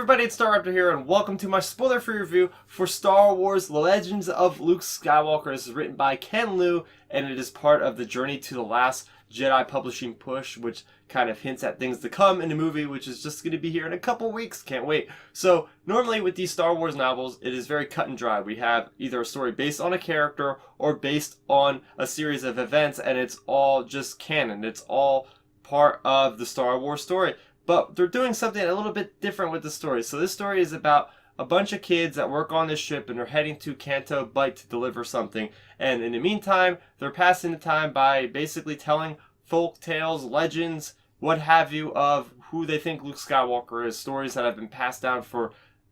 everybody, it's Star Raptor here, and welcome to my spoiler-free review for Star Wars Legends of Luke Skywalker. This is written by Ken Liu, and it is part of the Journey to the Last Jedi publishing push, which kind of hints at things to come in the movie, which is just going to be here in a couple weeks. Can't wait. So, normally with these Star Wars novels, it is very cut and dry. We have either a story based on a character or based on a series of events, and it's all just canon. It's all part of the Star Wars story. But they're doing something a little bit different with the story. So this story is about a bunch of kids that work on this ship and they're heading to Canto Bight to deliver something. And in the meantime, they're passing the time by basically telling folk tales, legends, what have you, of who they think Luke Skywalker is. Stories that have been passed down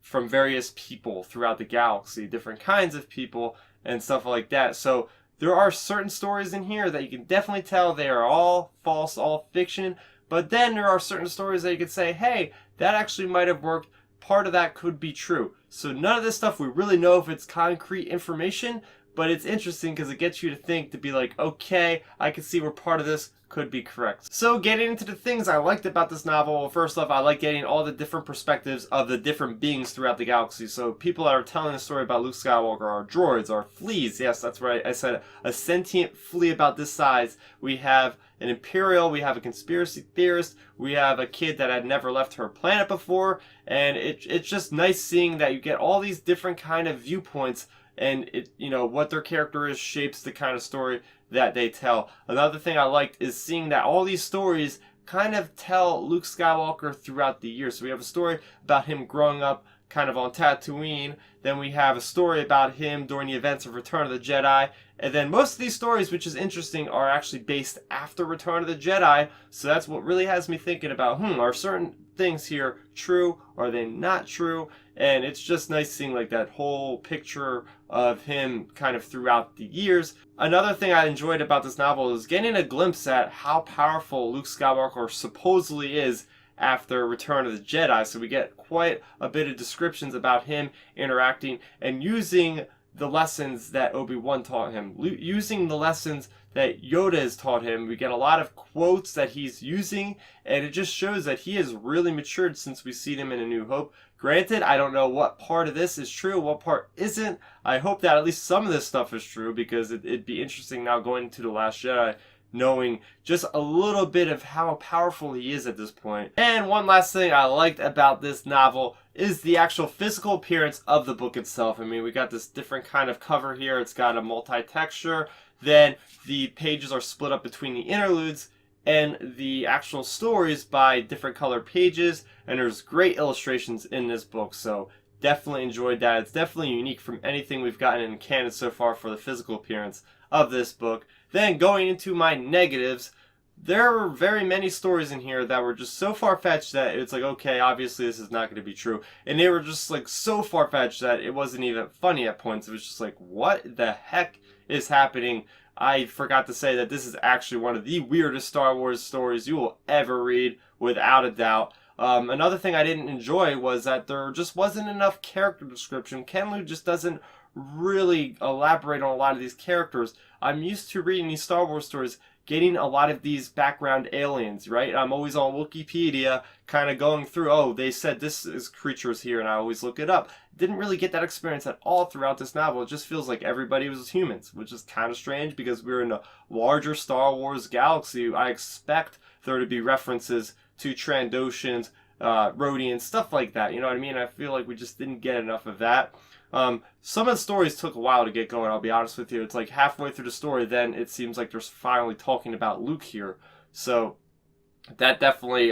from various people throughout the galaxy, different kinds of people and stuff like that. So there are certain stories in here that you can definitely tell they are all false, all fiction. But then there are certain stories that you could say, hey, that actually might have worked. Part of that could be true. So none of this stuff we really know if it's concrete information, but it's interesting because it gets you to think, to be like, okay, I can see where part of this could be correct. So getting into the things I liked about this novel, well, first off, I like getting all the different perspectives of the different beings throughout the galaxy. So people that are telling a story about Luke Skywalker are droids, are fleas. Yes, that's right. I said a sentient flea about this size. We have an Imperial, we have a conspiracy theorist, we have a kid that had never left her planet before, and it's just nice seeing that you get all these different kind of viewpoints, and what their character is shapes the kind of story that they tell. Another thing I liked is seeing that all these stories kind of tell Luke Skywalker throughout the years. So we have a story about him growing up kind of on Tatooine, then we have a story about him during the events of Return of the Jedi, and then most of these stories, which is interesting, are actually based after Return of the Jedi, so that's what really has me thinking about, are certain things here true, are they not true? And it's just nice seeing like that whole picture of him kind of throughout the years. Another thing I enjoyed about this novel is getting a glimpse at how powerful Luke Skywalker supposedly is after Return of the Jedi. So we get quite a bit of descriptions about him interacting and using the lessons that Obi-Wan taught him, using the lessons that Yoda has taught him. We get a lot of quotes that he's using, and it just shows that he has really matured since we've seen him in A New Hope. Granted, I don't know what part of this is true, what part isn't. I hope that at least some of this stuff is true, because it'd be interesting now going into The Last Jedi, knowing just a little bit of how powerful he is at this point. And one last thing I liked about this novel is the actual physical appearance of the book itself. I mean, we got this different kind of cover here. It's got a multi-texture. Then the pages are split up between the interludes and the actual stories by different colored pages. And there's great illustrations in this book. So definitely enjoyed that. It's definitely unique from anything we've gotten in canon so far for the physical appearance of this book. Then going into my negatives, there were very many stories in here that were just so far-fetched that it's like, okay, obviously this is not going to be true. And they were just like so far-fetched that it wasn't even funny at points. It was just like, what the heck is happening? I forgot to say that this is actually one of the weirdest Star Wars stories you will ever read, without a doubt. Another thing I didn't enjoy was that there just wasn't enough character description. Ken Liu just doesn't really elaborate on a lot of these characters. I'm used to reading these Star Wars stories, getting a lot of these background aliens, right? I'm always on Wikipedia kind of going through, oh, they said this is creatures here, and I always look it up. Didn't really get that experience at all throughout this novel. It just feels like everybody was humans, which is kind of strange because we're in a larger Star Wars galaxy. I expect there to be references to Trandoshans, Rhodians, stuff like that. You know what I mean? I feel like we just didn't get enough of that. Some of the stories took a while to get going, I'll be honest with you. It's like halfway through the story, then it seems like they're finally talking about Luke here. So that definitely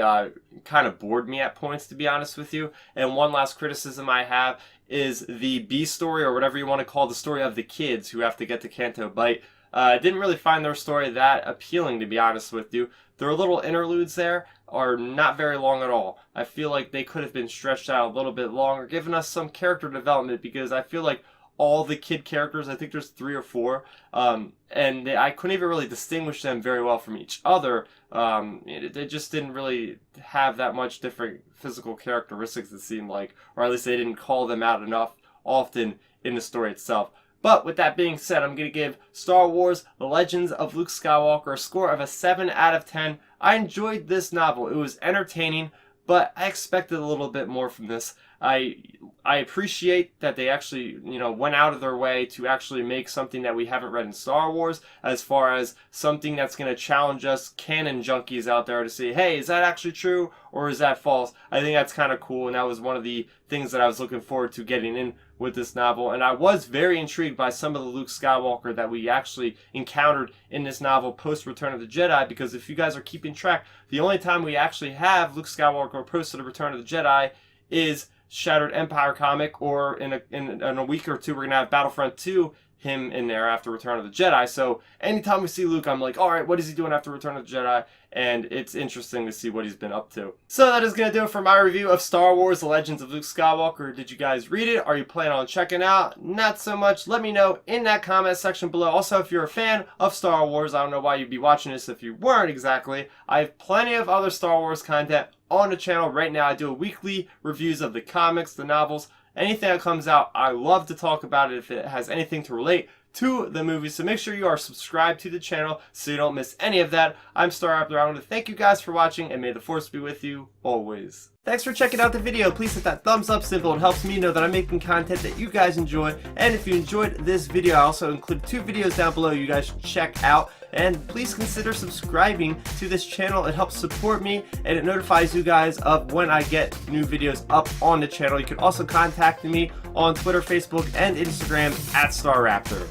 kind of bored me at points, to be honest with you. And one last criticism I have is the B story, or whatever you want to call the story of the kids who have to get to Canto Bight. I didn't really find their story that appealing, to be honest with you. Their little interludes there are not very long at all. I feel like they could have been stretched out a little bit longer, giving us some character development, because I feel like all the kid characters, I think there's 3 or 4, and I couldn't even really distinguish them very well from each other. They just didn't really have that much different physical characteristics, it seemed like, or at least they didn't call them out enough often in the story itself. But with that being said, I'm going to give Star Wars The Legends of Luke Skywalker a score of a 7 out of 10. I enjoyed this novel. It was entertaining, but I expected a little bit more from this. I appreciate that they actually, went out of their way to actually make something that we haven't read in Star Wars, as far as something that's going to challenge us canon junkies out there to say, hey, is that actually true or is that false? I think that's kind of cool, and that was one of the things that I was looking forward to getting in with this novel. And I was very intrigued by some of the Luke Skywalker that we actually encountered in this novel post Return of the Jedi, because if you guys are keeping track, the only time we actually have Luke Skywalker post the Return of the Jedi is Shattered Empire comic, or in a week or two we're gonna have Battlefront 2, him in there after Return of the Jedi. So anytime we see Luke, I'm like, all right, what is he doing after Return of the Jedi? And it's interesting to see what he's been up to. So that is gonna do it for my review of Star Wars: The Legends of Luke Skywalker. Did you guys read it? Are you planning on checking out? Not so much. Let me know in that comment section below. Also, if you're a fan of Star Wars, I don't know why you'd be watching this if you weren't exactly. I have plenty of other Star Wars content on the channel right now. I do weekly reviews of the comics, the novels, anything that comes out. I love to talk about it if it has anything to relate to the movies. So make sure you are subscribed to the channel so you don't miss any of that. I'm Star Raptor. I want to thank you guys for watching, and may the Force be with you always. Thanks for checking out the video. Please hit that thumbs up symbol. It helps me know that I'm making content that you guys enjoy. And if you enjoyed this video, I also include 2 videos down below you guys should check out. And please consider subscribing to this channel. It helps support me, and it notifies you guys of when I get new videos up on the channel. You can also contact me on Twitter, Facebook, and Instagram at StarRaptor.